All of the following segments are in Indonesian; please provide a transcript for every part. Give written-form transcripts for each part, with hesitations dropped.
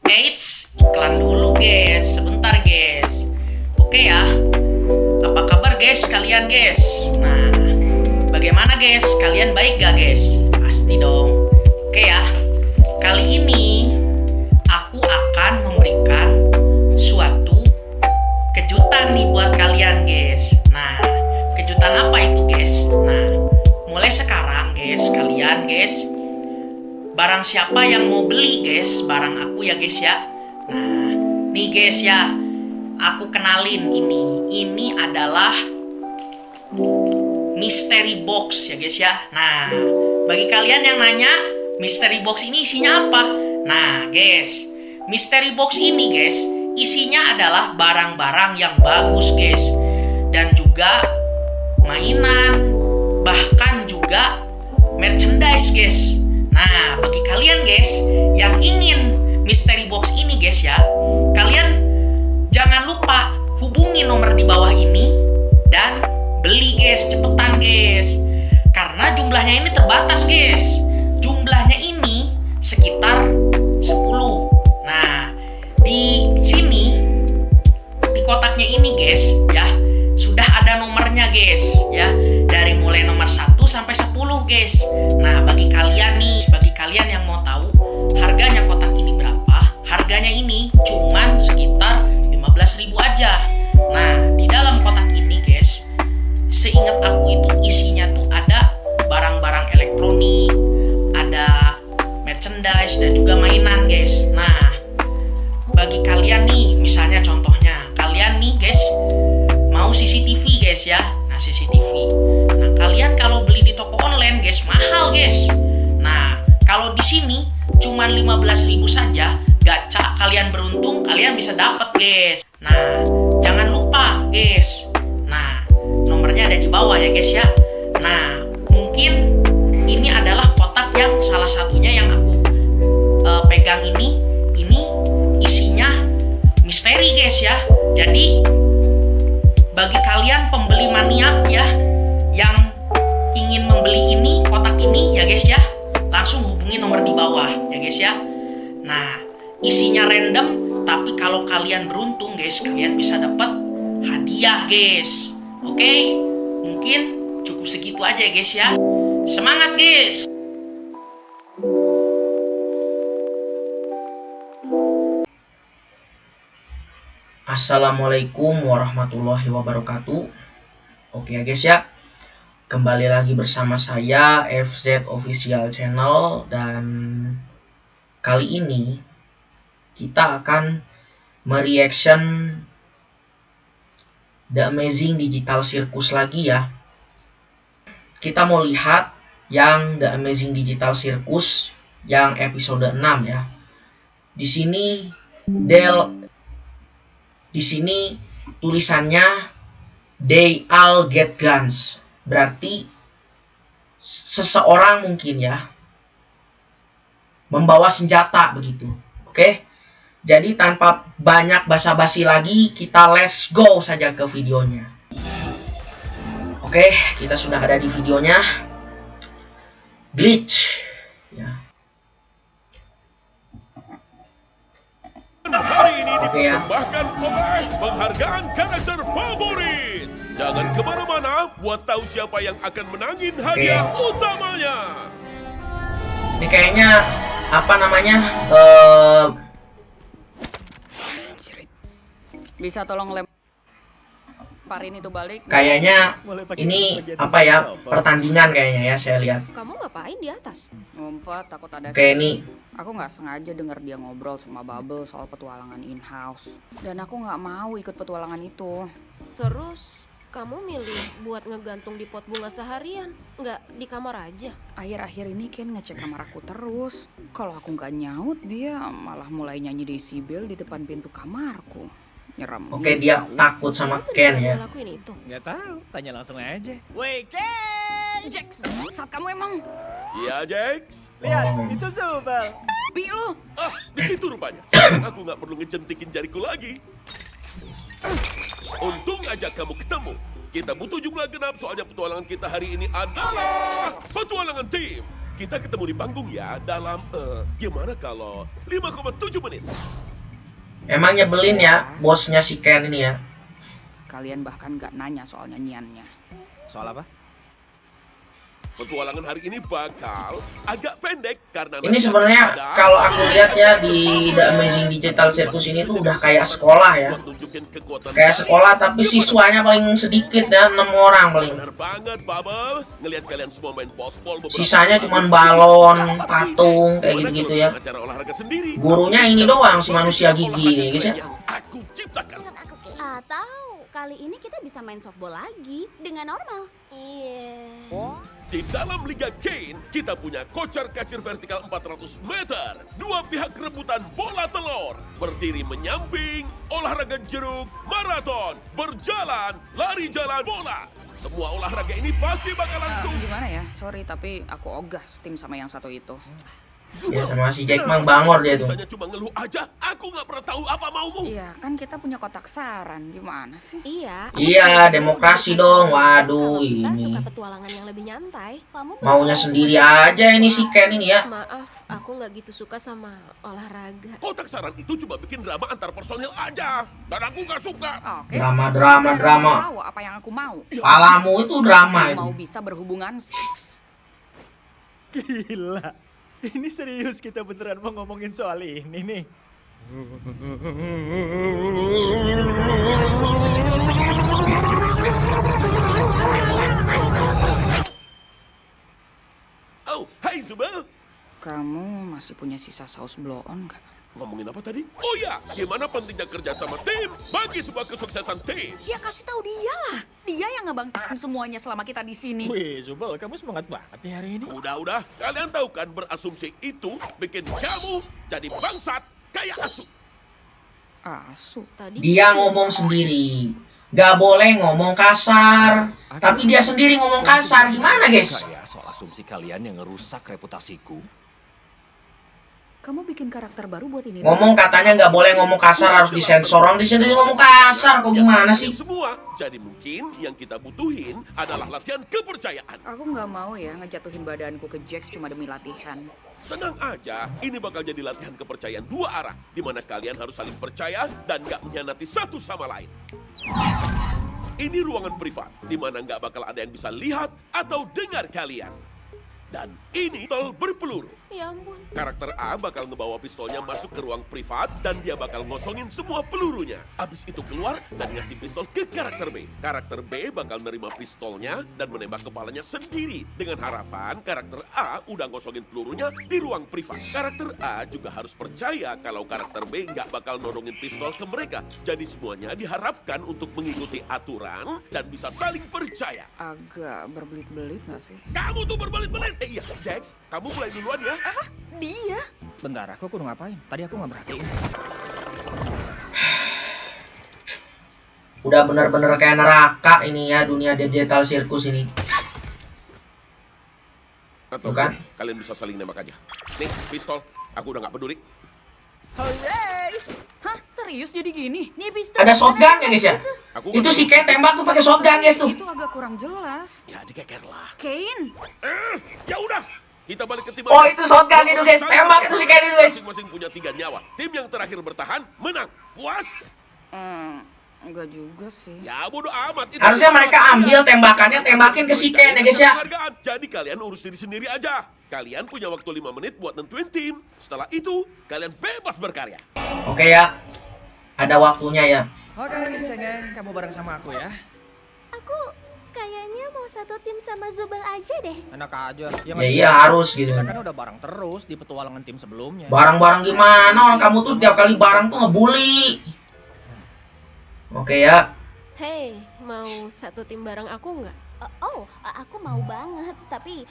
Eits, iklan dulu guys, sebentar guys. Oke ya, apa kabar guys kalian guys? Nah, bagaimana guys? Kalian baik gak guys? Pasti dong. Oke ya, kali ini aku akan memberikan suatu kejutan nih buat kalian guys. Nah, kejutan apa itu guys? Nah, mulai sekarang guys, kalian guys, barang siapa yang mau beli guys, barang aku ya guys ya. Nah, nih guys ya, aku kenalin ini. Ini adalah mystery box ya guys ya. Nah, bagi kalian yang nanya, mystery box ini isinya apa? Nah guys, mystery box ini guys, isinya adalah barang-barang yang bagus guys. Dan juga mainan, bahkan juga merchandise guys. Nah, bagi kalian guys yang ingin mystery box ini guys ya, kalian jangan lupa hubungi nomor di bawah ini dan beli guys, cepetan guys. Karena jumlahnya ini terbatas guys. Jumlahnya ini sekitar 10. Nah, di sini di kotaknya ini guys ya, sudah ada nomornya guys ya. Dari mulai nomor 1 sampai 10 guys. Nah, bagi kalian yang mau tahu harganya kotak ini berapa? Harganya ini cuman sekitar 15.000 aja. Nah, di dalam kotak ini guys, seingat aku itu isinya tuh ada barang-barang elektronik, ada merchandise dan juga mainan guys. Nah, bagi kalian nih, misalnya contohnya kalian nih guys mau CCTV guys ya. Nah, CCTV. Nah, kalian kalau beli di toko online guys mahal guys. Nah, kalau di sini cuma 15.000 saja, gacha kalian beruntung kalian bisa dapat guys. Nah, jangan lupa guys. Nah, nomornya ada di bawah ya guys ya. Nah, mungkin ini adalah kotak yang salah satunya yang aku pegang ini. Ini isinya misteri guys ya. Jadi bagi kalian pembeli maniak ya yang ingin membeli ini, kotak ini ya guys ya, langsung hubungi nomor di bawah ya guys ya. Nah, isinya random, tapi kalau kalian beruntung guys, kalian bisa dapat hadiah guys. Oke, mungkin cukup segitu aja guys ya. Semangat guys. Assalamualaikum warahmatullahi wabarakatuh. Oke ya guys ya, kembali lagi bersama saya FZ Official Channel. Dan kali ini kita akan mereaction The Amazing Digital Circus lagi ya. Kita mau lihat yang The Amazing Digital Circus yang episode 6 ya. Di sini tulisannya they all get guns. Berarti seseorang mungkin ya membawa senjata begitu. Oke. Jadi tanpa banyak basa-basi lagi, kita let's go saja ke videonya. Oke, kita sudah ada di videonya. Glitch ya. Hari ini dipersembahkan oleh penghargaan karakter favorit. Jangan kemana-mana buat tahu siapa yang akan menangin hadiah utamanya. Ini kayaknya apa namanya? Bisa tolong lemparin itu balik? Kayaknya ini apa ya? Pertandingan kayaknya ya, saya lihat. Kamu ngapain di atas? Ngumpet, takut ada. Kayak ini. Aku nggak sengaja denger dia ngobrol sama Bubble soal petualangan in-house. Dan aku nggak mau ikut petualangan itu. Terus kamu milih buat ngegantung di pot bunga seharian, nggak di kamar aja? Akhir-akhir ini Ken ngecek kamar aku terus. Kalau aku nggak nyaut, dia malah mulai nyanyi Decibel di depan pintu kamarku. Nyeram. Oke, dia takut sama Ken ya. Ngelakuin itu? Nggak tahu, tanya langsung aja. Woi, Ken! Jax, saat kamu emang Iya, Jax. Lihat, itu Zubal. bi lu. Ah, di situ rupanya. Sekarang aku nggak perlu ngejentikin jariku lagi. Untung aja kamu ketemu. Kita butuh jumlah genap soalnya petualangan kita hari ini adalah petualangan tim. kita ketemu di panggung ya dalam, gimana kalau 5,7 menit? Emang nyebelin ya bosnya si Ken ini ya. Kalian bahkan gak nanya soal nyanyiannya. Soal apa? Petualangan hari ini bakal agak pendek karena Ini nanti sebenarnya ada- kalau aku lihat ya di The Amazing Digital Circus ini tuh udah kayak sekolah ya. Buat nunjukin kekuatan Kayak kalian. sekolah tapi siswanya paling sedikit ya, 6 orang paling. Benar banget, Bubble. Ngelihat kalian semua main pospol beberapa Sisanya kali. cuman balon, patung, kayak Gimana gitu-gitu kalau ya. bikin acara olahraga sendiri? Gurunya ini doang si manusia gigi ini guys ya. Yang aku ciptakan. Atau kali ini kita bisa main softball lagi dengan normal. Iya. Di dalam Liga Kane, kita punya kocar-kacir vertikal 400 meter. Dua pihak rebutan bola telur. Berdiri menyamping, olahraga jeruk, maraton, berjalan, lari jalan bola. Semua olahraga ini pasti bakal langsung. Gimana ya? Sorry, tapi aku ogah tim sama yang satu itu. Ya sama si Jack Mang Bangor dia tuh. Bisanya cuma ngeluh aja. Aku nggak pernah tahu apa maumu. Iya, kan kita punya kotak saran. Gimana sih? Iya. Iya, demokrasi dong. Waduh, Kalau kita ini suka petualangan yang lebih nyantai. Kamu maunya sendiri aja ini si Ken ini ya. Maaf, aku nggak gitu suka sama olahraga. Kotak saran itu cuma bikin drama antar personil aja. Dan aku nggak suka. Oke. Drama. Tahu apa yang aku mau. Palamu itu drama Mau itu. bisa berhubungan seks. Gila. Ini serius kita beneran mau ngomongin soal ini nih. Oh, hai Zubel. Kamu masih punya sisa saus blow on nggak? Ngomongin apa tadi? Oh ya, gimana pentingnya kerja sama tim bagi sebuah kesuksesan tim. Ya kasih tahu dia lah. Dia yang ngebangsain semuanya selama kita di sini. Wih, Zubel, kamu semangat banget nih hari ini. Udah, kalian tahu kan berasumsi itu bikin kamu jadi bangsat kayak asu. Asu. Tadi Dia ngomong sendiri. Gak boleh ngomong kasar. Tapi dia sendiri ngomong kasar. Gimana guys? Ya, soal asumsi kalian yang ngerusak reputasiku. Kamu bikin karakter baru buat ini? Ngomong katanya gak boleh ngomong kasar, harus disensor. Orang di sini ngomong kasar. Kok gimana sih? Semua. Jadi mungkin yang kita butuhin adalah latihan kepercayaan. Aku nggak mau ya ngejatuhin badanku ke Jax cuma demi latihan. Tenang aja, ini bakal jadi latihan kepercayaan dua arah, di mana kalian harus saling percaya dan gak mengkhianati satu sama lain. Ini ruangan privat, di mana gak bakal ada yang bisa lihat atau dengar kalian. Dan ini pistol berpeluru. ya ampun. Karakter A bakal ngebawa pistolnya masuk ke ruang privat dan dia bakal ngosongin semua pelurunya. Abis itu keluar dan ngasih pistol ke karakter B. Karakter B bakal nerima pistolnya dan menembak kepalanya sendiri. Dengan harapan karakter A udah ngosongin pelurunya di ruang privat. Karakter A juga harus percaya kalau karakter B nggak bakal nodongin pistol ke mereka. Jadi semuanya diharapkan untuk mengikuti aturan dan bisa saling percaya. Agak berbelit-belit nggak sih? Kamu tuh berbelit-belit. Iya, Jax, kamu mulai duluan ya. Dia? Bentar, aku kudu ngapain? Tadi aku nggak perhatiin. Udah bener-bener kayak neraka ini ya dunia digital circus ini. Atau Bukan? kalian bisa saling nembak aja. Nih, pistol. Aku udah nggak peduli. Hah? Serius jadi gini? Nih pistol. Ada shotgun ya guys ya? Aku Itu si Ken tembak tuh pakai shotgun guys tuh. Itu agak kurang jelas. Ya dikeker lah. Kane? Ya udah, kita balik ke tim. Oh itu shotgun itu guys, tembak itu si Ken itu guys. Masing-masing punya 3 nyawa. Tim yang terakhir bertahan menang. Puas? Enggak juga sih. Ya bodo amat. Itu Harusnya cuma mereka latihan. ambil tembakannya, tembakin ke si Ken ya guys ya. Penghargaan. Jadi kalian urus diri sendiri aja. Kalian punya waktu 5 menit buat nentuin tim. Setelah itu, kalian bebas berkarya. Oke ya, ada waktunya ya. Oke, cengeng, kamu bareng sama aku ya. Aku kayaknya mau satu tim sama Zubel aja deh. Enak aja. Ya iya harus gitu. Kita kan udah bareng terus di petualangan tim sebelumnya. Barang-barang gimana? Orang kamu tuh tiap kali barang tuh ngebully. Oke ya. Hei, mau satu tim bareng aku nggak? Aku mau banget, tapi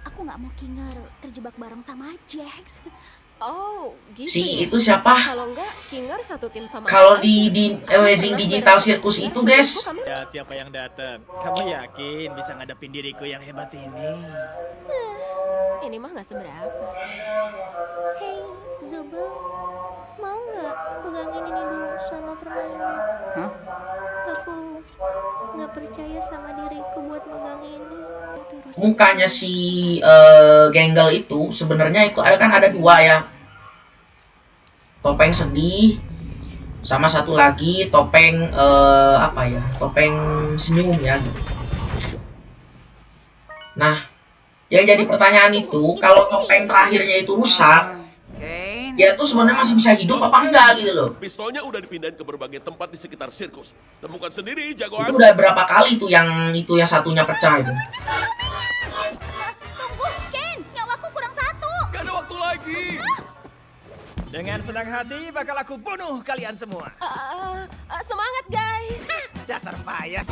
aku nggak mau Kinger terjebak bareng sama Jax. Oh, gitu Si ya? itu siapa? Kalau enggak, Kinger satu tim sama Kalau aku di aja. Amazing Digital Circus itu guys, Lihat siapa yang datang. Kamu yakin bisa ngadepin diriku yang hebat ini? Ini mah nggak seberapa. Hey, Zubel, mau nggak pegangin ini dulu sama permainan? Hah? Aku nggak percaya sama diriku buat megang ini. Terus Mukanya si Genggel itu sebenarnya itu kan ada dua ya. Topeng sedih sama satu lagi topeng apa ya? Topeng senyum ya gitu. Nah, yang jadi pertanyaan itu kalau topeng terakhirnya itu rusak, Kane, dia tuh sebenarnya masih bisa hidup apa enggak gitu loh. Pistolnya udah dipindahin ke berbagai tempat di sekitar sirkus. Temukan sendiri, jagoan. Itu udah berapa kali tuh yang satunya pecah itu. Tunggu, Ken, nyawaku kurang satu. Gak ada waktu lagi. Dengan senang hati bakal aku bunuh kalian semua. semangat guys. Dasar payas.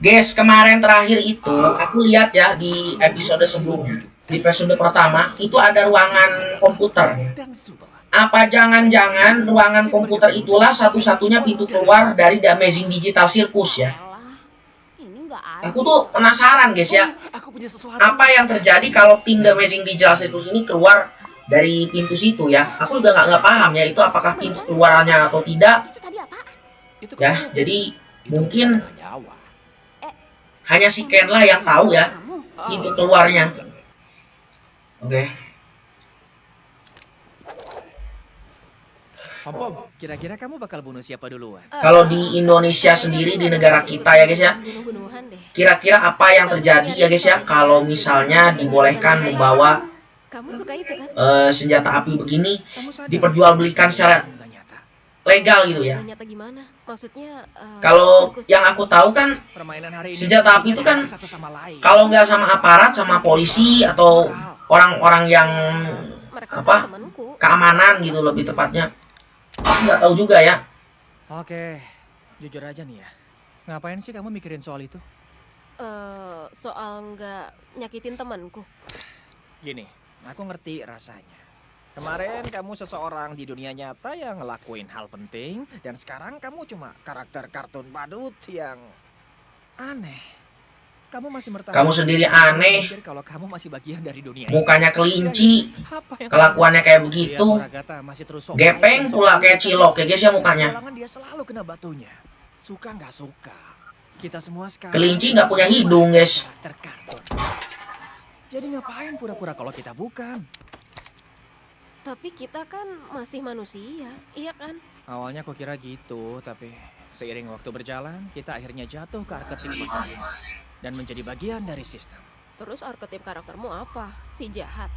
Guys, kemarin terakhir itu aku lihat ya di episode sebelumnya. Di episode pertama itu ada ruangan komputer. Apa jangan-jangan ruangan komputer itulah satu-satunya pintu keluar dari The Amazing Digital Circus ya? Alah, ini nggak ada. Aku tuh penasaran guys ya. Aku punya sesuatu. Apa yang terjadi kalau tim The Amazing Digital Circus ini keluar dari pintu situ ya? Aku juga nggak paham ya itu apakah pintu keluarannya atau tidak Itu tadi apaan? Itu ya. kan Jadi itu mungkin bisa kena nyawa. hanya si Ken lah yang tahu ya Kamu. pintu keluarnya. Oke. Pom, kira-kira kamu bakal bunuh siapa duluan? Kalau di Indonesia sendiri di negara kita ya guys ya, Bunuh-bunuhan deh. kira-kira apa yang terjadi ya guys ya kalau misalnya dibolehkan membawa Kamu suka itu kan? senjata api begini Kamu sadar diperjualbelikan secara nggak nyata? legal gitu ya. Ternyata gimana? Maksudnya Kalau sirkus yang aku tahu kan Permainan hari ini senjata api itu kan satu sama lain. kalau nggak sama aparat sama polisi atau orang-orang yang mereka apa? kan temanku. keamanan gitu lebih tepatnya. Aku nggak tahu juga ya. Oke, jujur aja nih ya. Ngapain sih kamu mikirin soal itu? Soal nggak nyakitin temanku. Gini, aku ngerti rasanya. Kemarin kamu seseorang di dunia nyata yang ngelakuin hal penting, dan sekarang kamu cuma karakter kartun badut yang aneh. Kamu masih bertahan. Kamu sendiri aneh. Mikir kalau kamu masih bagian dari dunia. Mukanya kelinci, Apa yang kelakuannya kayak Lihat begitu. Ragata masih terus sok Gepeng baik dan pula sok kayak baik. cilok ya guys ya mukanya. Halangan dia selalu kena batunya. Suka nggak suka. Kita semua sekarang Kelinci nggak punya hidung guys. karakter kartun. Jadi ngapain pura-pura kalau kita bukan? Tapi kita kan masih manusia, iya kan? Awalnya aku kira gitu, tapi seiring waktu berjalan, kita akhirnya jatuh ke arketip masing-masing dan menjadi bagian dari sistem. Terus arketip karaktermu apa? Si jahat.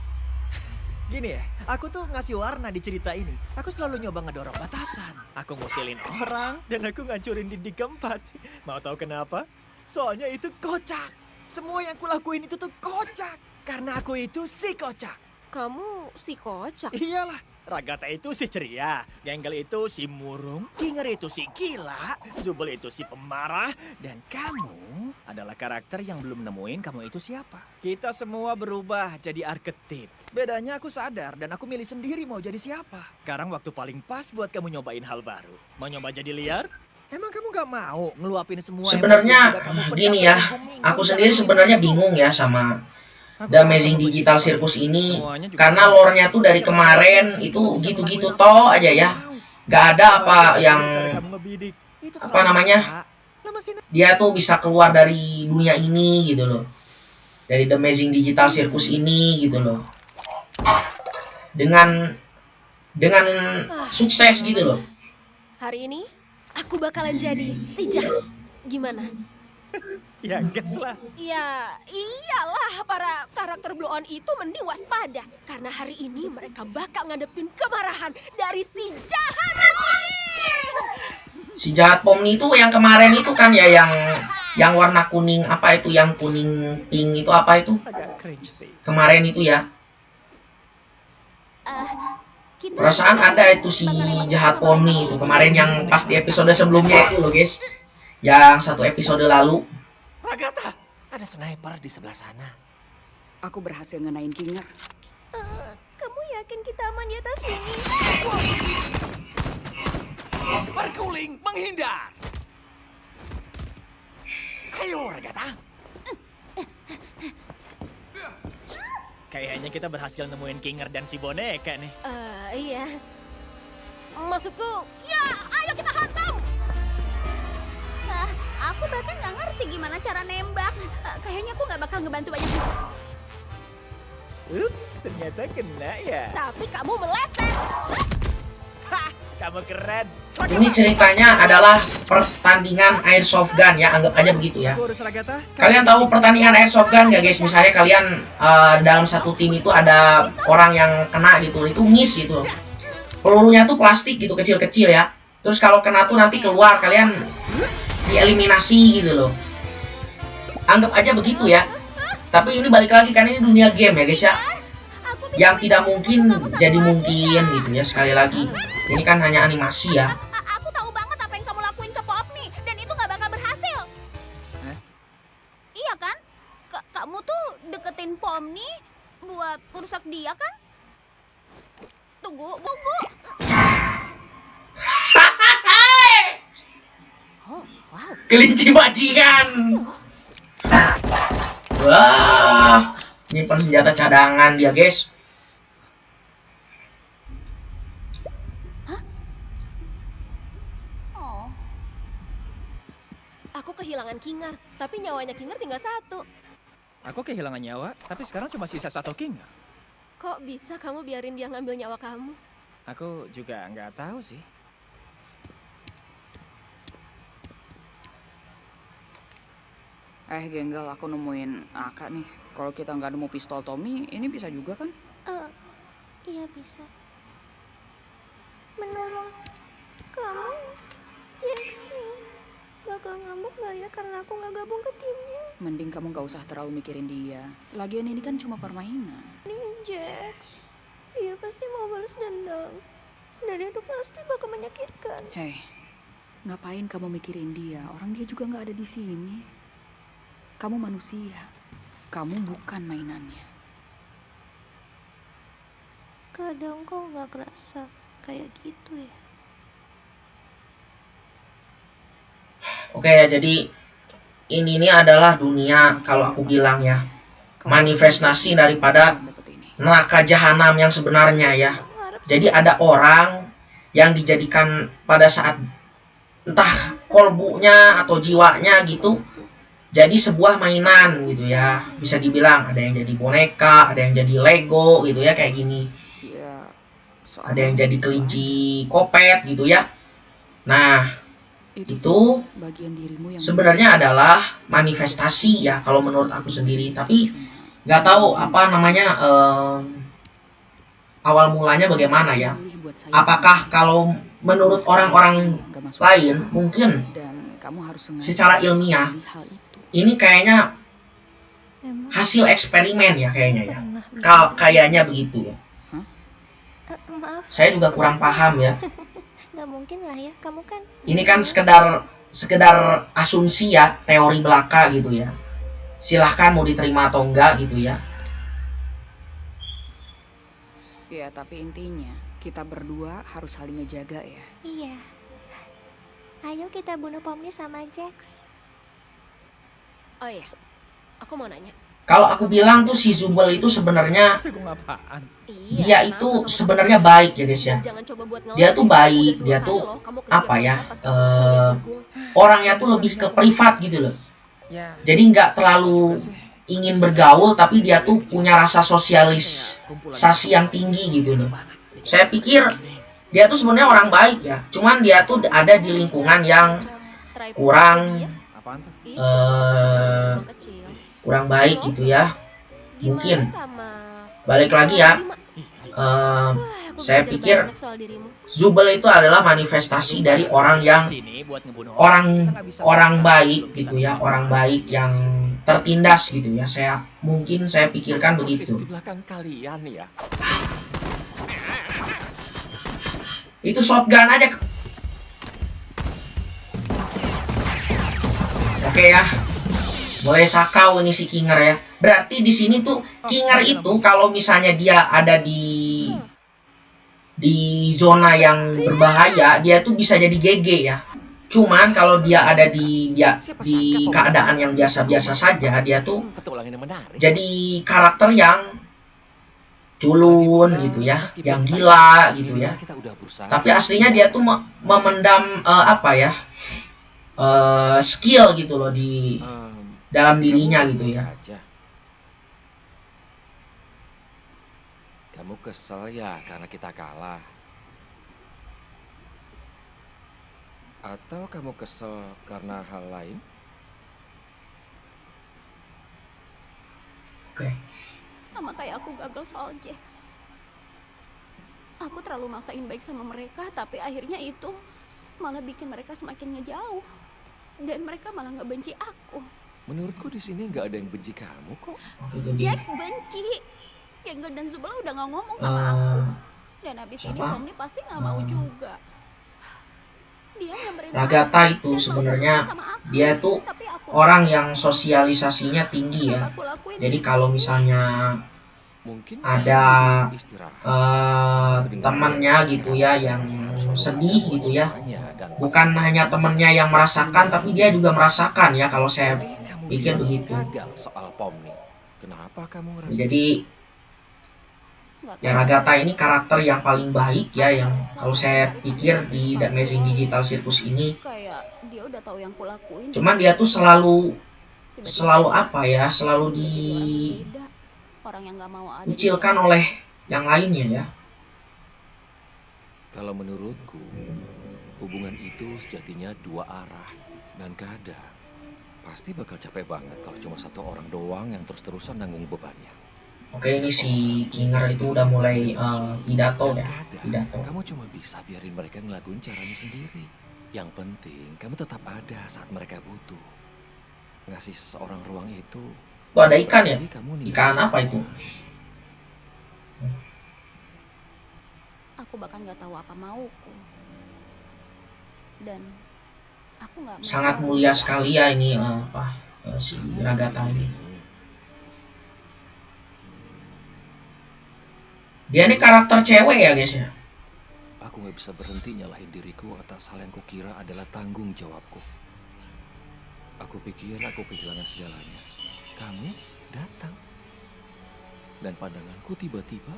Gini ya, aku tuh ngasih warna di cerita ini. Aku selalu nyoba ngedorong batasan. Aku ngusilin orang, dan aku ngancurin dinding keempat. Mau tahu kenapa? Soalnya itu kocak. Semua yang kulakuin itu tuh kocak. Karena aku itu si kocak. Kamu si kocak. Iyalah, Ragata itu si ceria, Genggel itu si murung, Kinger itu si gila, Zubel itu si pemarah, dan kamu adalah karakter yang belum nemuin kamu itu siapa. Kita semua berubah jadi arketip. Bedanya aku sadar dan aku milih sendiri mau jadi siapa. Sekarang waktu paling pas buat kamu nyobain hal baru. Mau nyoba jadi liar? Emang kamu gak mau ngeluapin semua Sebenarnya emosi yang udah kamu pendam gini ya, berminggu-minggu aku dalam sendiri hidup sebenarnya itu? bingung ya sama Aku The gak Amazing mau Digital begitu. Circus ini Semuanya juga karena tahu. lore-nya tuh dari Kita kemarin bisa itu ngelakuin gitu-gitu apa toh yang aja ya. kamu mau. Gak ada apa yang Cara kamu ngebidik. Itu apa terlalu namanya? lama. Lama sih, Nak. dia tuh bisa keluar dari dunia ini gitu loh. Dari The Amazing Digital Circus ini gitu loh. Dengan sukses gitu loh. Hari ini aku bakalan jadi si jahat. Gimana? Ya gas lah. Ya, iyalah para karakter Blue On itu mending waspada. Karena hari ini mereka bakal ngadepin kemarahan dari si jahat ini. Si jahat Pomni itu yang kemarin itu kan ya yang warna kuning apa itu yang kuning pink itu apa itu Agak cringe sih. kemarin itu ya. Kita Perasaan ada itu si jahat Pomni itu kemarin yang pas di episode sebelumnya itu loh guys. Yang satu episode lalu. Ragata, ada sniper di sebelah sana. Aku berhasil ngenain Kinger. Kamu yakin kita aman di atas sini? Berguling, menghindar. Ayo, Ragata. Kayaknya kita berhasil nemuin Kinger dan si boneka nih. Iya. Maksudku, ya ayo kita hantam. Aku bahkan nggak ngerti gimana cara nembak. Kayaknya aku nggak bakal ngebantu banyak. Ups, ternyata kena ya. Tapi kamu meleset. Hah, kamu keren. Ini ceritanya adalah pertandingan airsoft gun ya, anggap aja begitu ya. Aku urus Ragatha. Kalian tahu pertandingan airsoft gun nggak guys? Misalnya kalian dalam satu tim itu ada orang yang kena gitu, itu miss gitu. Pelurunya tuh plastik gitu, kecil-kecil ya. Terus kalau kena tuh nanti keluar, kalian dieliminasi gitu loh. Anggap aja begitu ya. Tapi ini balik lagi kan, ini dunia game ya guys ya. Yang tidak mungkin jadi mungkin gitu ya, sekali lagi. Ini kan hanya animasi ya. Aku tahu banget apa yang kamu lakuin ke Popni dan itu nggak bakal berhasil. Iya kan? Kamu tuh deketin Pomni buat merusak dia kan? Tunggu. Oh, wow. Kelinci bajingan. Wah, nyimpen senjata cadangan dia guys. Oh. Aku kehilangan Kinger, tapi nyawanya Kinger tinggal 1. Aku kehilangan nyawa, tapi sekarang cuma sisa 1 Kinger. Kok bisa kamu biarin dia ngambil nyawa kamu? Aku juga nggak tahu sih. Genggal, aku nemuin Aka nih. Kalau kita nggak nemu pistol Tommy, ini bisa juga kan? Iya bisa. Menurut kamu, Jax bakal ngamuk nggak ya karena aku nggak gabung ke timnya? Mending kamu nggak usah terlalu mikirin dia. Lagian ini kan cuma permainan. Ini Jax, dia pasti mau balas dendam. Dan itu pasti bakal menyakitkan. Hei, ngapain kamu mikirin dia? Orang dia juga nggak ada di sini. Kamu manusia. Kamu bukan mainannya. Kadang kok nggak kerasa kayak gitu ya. Oke ya, jadi ini adalah dunia, kalau aku bilang ya, manifestasi daripada neraka jahanam yang sebenarnya ya. Jadi ada orang yang dijadikan pada saat entah kolbunya atau jiwanya gitu jadi sebuah mainan gitu ya. Bisa dibilang ada yang jadi boneka, ada yang jadi Lego gitu ya, kayak gini. Ya, Ada yang jadi kelinci kopet gitu ya. Nah, itu bagian dirimu yang sebenarnya adalah manifestasi ya kalau menurut aku sendiri. Tapi nggak tahu apa namanya, awal mulanya bagaimana ya. Apakah kalau menurut orang-orang lain mungkin dan kamu harus secara ilmiah ini kayaknya hasil eksperimen ya, kayaknya ya. Kayaknya begitu ya. Maaf, Saya juga kurang paham ya. nggak mungkin lah ya. Kamu kan Ini kan sekedar asumsi ya, teori belaka gitu ya. Silahkan mau diterima atau enggak gitu ya. Ya, tapi intinya kita berdua harus saling ngejaga ya. Iya. Ayo kita bunuh Pomni sama Jax. Oh iya, aku mau nanya. Kalau aku bilang tuh si Zubel itu sebenarnya Cekung apaan? dia itu sebenarnya baik ya guys ya. Jangan coba buat Dia tuh baik, dia tuh apa ya, orangnya tuh lebih ke privat gitu loh. Ya. Jadi nggak terlalu ingin bergaul, tapi dia tuh punya rasa sosialisasi yang tinggi gitu loh. Saya pikir dia tuh sebenarnya orang baik ya, cuman dia tuh ada di lingkungan yang kurang Apaan tuh? kurang baik gitu ya. Mungkin balik lagi ya, saya pikir Zubel itu adalah manifestasi dari orang yang Sini buat ngebunuh orang baik gitu ya, orang baik yang tertindas gitu ya. Saya pikirkan begitu. Di belakang kalian ya. Itu shotgun aja. Oke ya. Mulai sakau ini si Kinger ya. Berarti di sini tuh Kinger itu kalau misalnya dia ada di zona yang berbahaya, dia tuh bisa jadi GG ya. Cuman kalau dia ada di keadaan yang biasa-biasa saja, dia tuh Petualangan yang menarik. jadi karakter yang culun gitu ya, yang gila gitu ya. Kita udah berusaha. Tapi aslinya dia tuh memendam apa ya, skill gitu loh di dalam dirinya gitu ya. Aja. Kamu kesel ya karena kita kalah? Atau kamu kesel karena hal lain? Oke. Sama kayak aku gagal soal Jax. Aku terlalu maksain baik sama mereka, tapi akhirnya itu malah bikin mereka semakin ngejauh. Dan mereka malah ngebenci aku. Menurutku di sini nggak ada yang benci kamu kok. Oke, jadi Jax benci. Genggel dan Zubel udah gak ngomong sama aku. Dan abis ini apa? Pomni pasti gak mau juga. Dia nyamperin Ragata aku itu dan mau sebenarnya sama aku. dia tuh Tapi aku orang yang sosialisasinya tinggi ya. aku lakuin Jadi itu kalau sih. misalnya Mungkin ada kamu istirahat. temannya gitu ya yang sedih gitu ya, bukan hanya temannya yang merasakan tapi dia juga merasakan ya, kalau saya Kamu pikir bilang begitu. gagal soal Pomni. Kenapa kamu ngerasa Jadi Nggak ya tahu. Ragata ini karakter yang paling baik ya, yang kalau saya pikir di The Amazing Digital Circus ini. Kayak dia udah tahu yang kulakuin. Cuman dia tuh selalu Tiba-tiba apa ya, selalu tiba-tiba orang beda. Orang yang nggak mau ada di dikucilkan depan. oleh yang lainnya ya. Kalau menurutku, hubungan itu sejatinya dua arah. Dan kadang, pasti bakal capek banget kalau cuma satu orang doang yang terus-terusan nanggung bebannya. Oke, ini si Kinger itu udah mulai pidato Dan ya, kadang, pidato. kamu cuma bisa biarin mereka ngelakuin caranya sendiri. Yang penting, kamu tetap ada saat mereka butuh. Ngasih seseorang ruang itu, Tuh ada ikan ya? berarti kamu ninggalin Ikan apa seseorang. itu? Aku bahkan nggak tahu apa mauku. Dan aku nggak mau. Sangat mulia sekali ya ini si Ragata ini. Dia ini karakter cewek ya guys ya. Aku nggak bisa berhenti nyalahin diriku atas hal yang kukira adalah tanggung jawabku. Aku pikir aku kehilangan segalanya. Kamu datang. Dan pandanganku tiba-tiba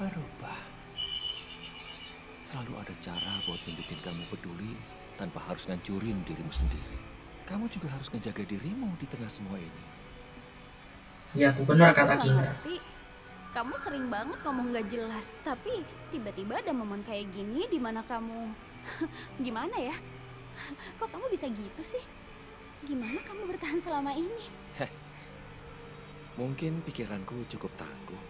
berubah. Selalu ada cara buat tunjukin kamu peduli tanpa harus ngancurin dirimu sendiri. Kamu juga harus ngejaga dirimu di tengah semua ini. Ya tuh benar Aku kata nggak Kinger. ngerti. Kamu sering banget ngomong gak jelas, tapi tiba-tiba ada momen kayak gini di mana kamu gimana ya? Kok kamu bisa gitu sih? Gimana kamu bertahan selama ini? Mungkin pikiranku cukup tangguh.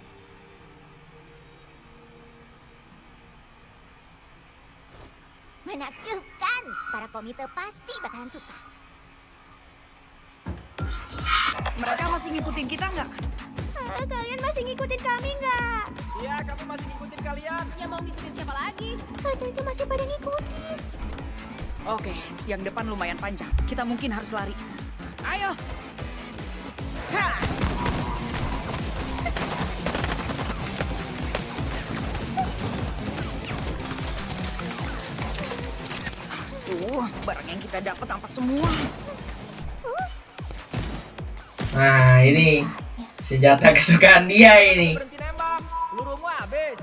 Menakjubkan, para komite pasti bakalan suka. Mereka masih ngikutin kita nggak? Kalian masih ngikutin kami nggak? Iya, kami masih ngikutin kalian. Ya mau ngikutin siapa lagi? Katanya masih pada ngikutin. Oke, yang depan lumayan panjang. Kita mungkin harus lari. Ayo. Tuh, barang yang kita dapat ampas semua. Nah ini senjata kesukaan dia ini. Berhenti nembak, pelurumu habis.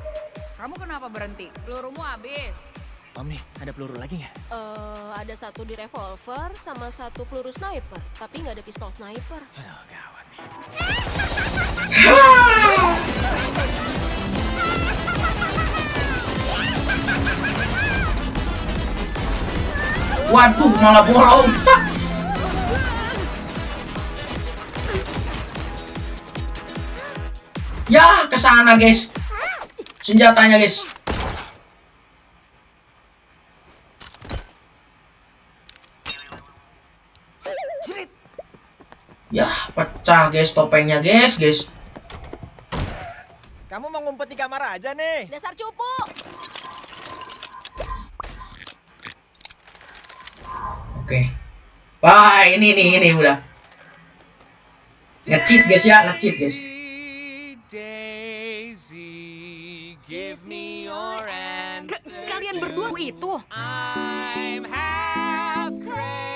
Kamu kenapa berhenti? Pelurumu habis. Om nih, ada peluru lagi nggak? Ada satu di revolver sama satu peluru sniper, tapi nggak ada pistol sniper. Aduh, gawat nih. Waduh, malah bolong. Ya, kesana guys. Senjatanya guys. Ya, pecah guys topengnya guys. Kamu mau ngumpet di kamar aja nih. Dasar cupu! Oke. Wah, ini udah. Nge-cheat guys ya, nge-cheat guys. Kalian berdua itu.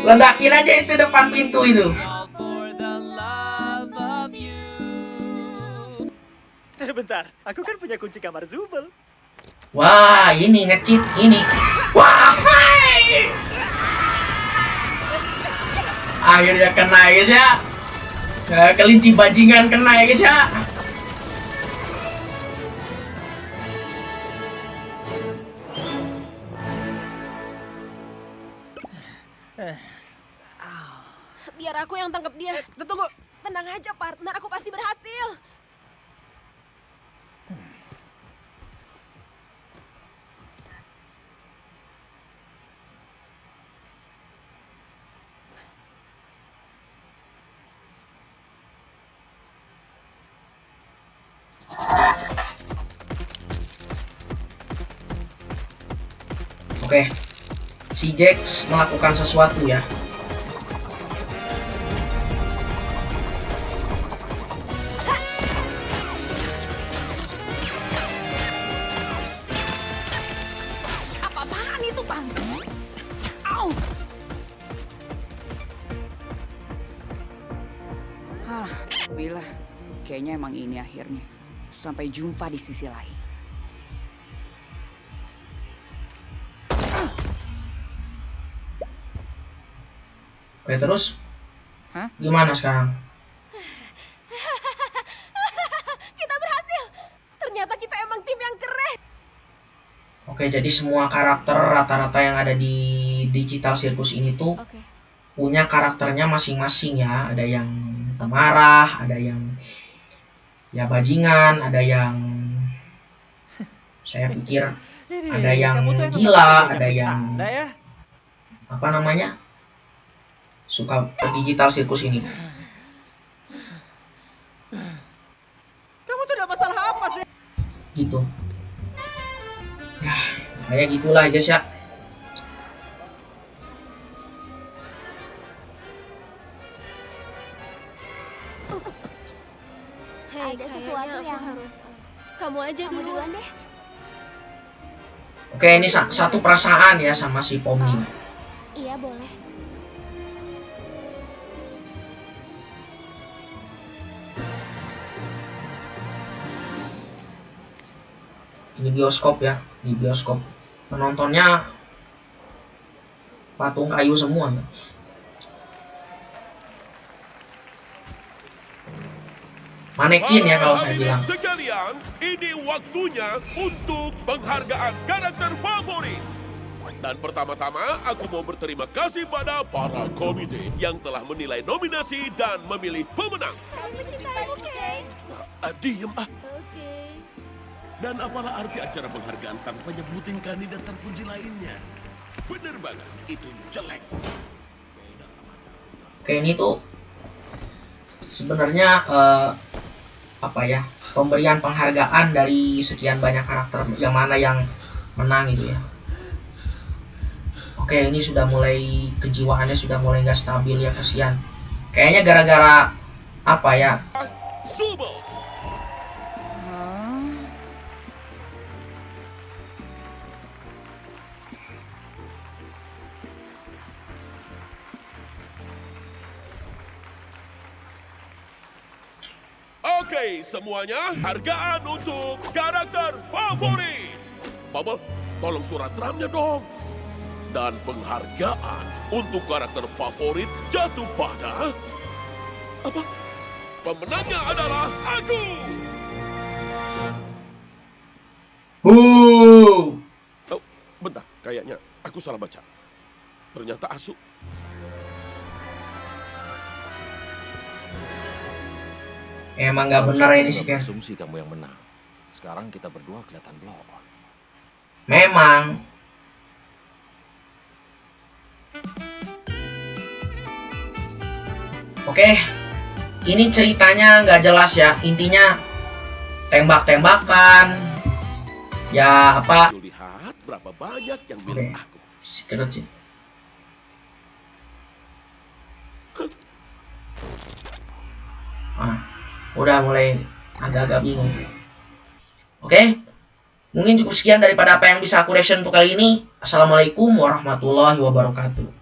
Ledakin aja itu depan pintu itu. Bentar, aku kan punya kunci kamar Zubel. Wah, ini nge-cheat ini. Wah, hai. Akhirnya kena ya guys ya. Kelinci bajingan kena ya guys ya. Biar aku yang tangkap dia. Tunggu. Tenang aja, partner. Aku pasti berhasil. Oke. Si Jax melakukan sesuatu ya. Apa-apaan itu, Bang? Au! Alhamdulillah. Kayaknya emang ini akhirnya. Sampai jumpa di sisi lain. Oke, terus? Hah? Gimana sekarang? Kita berhasil. Ternyata kita emang tim yang keren. Oke, jadi semua karakter rata-rata yang ada di Digital Circus ini tuh Oke. punya karakternya masing-masing ya. Ada yang pemarah, ada yang ya bajingan, ada yang saya pikir ada yang Kamu tuh emang gila, masih ada yang bercanda ya? apa namanya? Suka Digital Circus ini. Kamu tuh ada masalah apa sih? Gitu. Ya, kayak gitulah guys ya. Hei, Ada kayaknya sesuatu aku yang- harus. Kamu aja Kamu dulu. duluan deh. Oke, ini satu perasaan ya sama si Pomni. Iya, boleh. Ini bioskop ya, di bioskop. Penontonnya patung kayu semua ya. Manekin ya kalau saya bilang. Sekalian, ini waktunya untuk penghargaan karakter favorit. Dan pertama-tama, aku mau berterima kasih pada para komite yang telah menilai nominasi dan memilih pemenang. Kami mencintaimu, Kay. Diem ah. Oke. Dan apalah arti acara penghargaan tanpa nyebutin kandidat terpuji lainnya? Bener banget, itu jelek. Oke, ini tuh sebenarnya apa ya, pemberian penghargaan dari sekian banyak karakter yang mana yang menang gitu ya. Oke, ini sudah mulai kejiwaannya sudah mulai nggak stabil ya, kasihan. Kayaknya gara-gara apa ya? Zubel. Oke, semuanya, hargaan untuk karakter favorit. Bubble, tolong surat drumnya dong. Dan penghargaan untuk karakter favorit jatuh pada... Apa? Pemenangnya adalah aku! Oh, bentar, kayaknya aku salah baca. Ternyata Asu. Emang nggak benar ini sih, guys. Asumsi kamu yang menang. Sekarang kita berdua kelihatan blow on. Memang. Oke, ini ceritanya nggak jelas ya. Intinya tembak-tembakan. Ya apa? Lihat berapa banyak yang bilang aku. Secret sih. Udah mulai agak-agak bingung. Oke, mungkin cukup sekian daripada apa yang bisa aku reaction untuk kali ini. Assalamualaikum warahmatullahi wabarakatuh.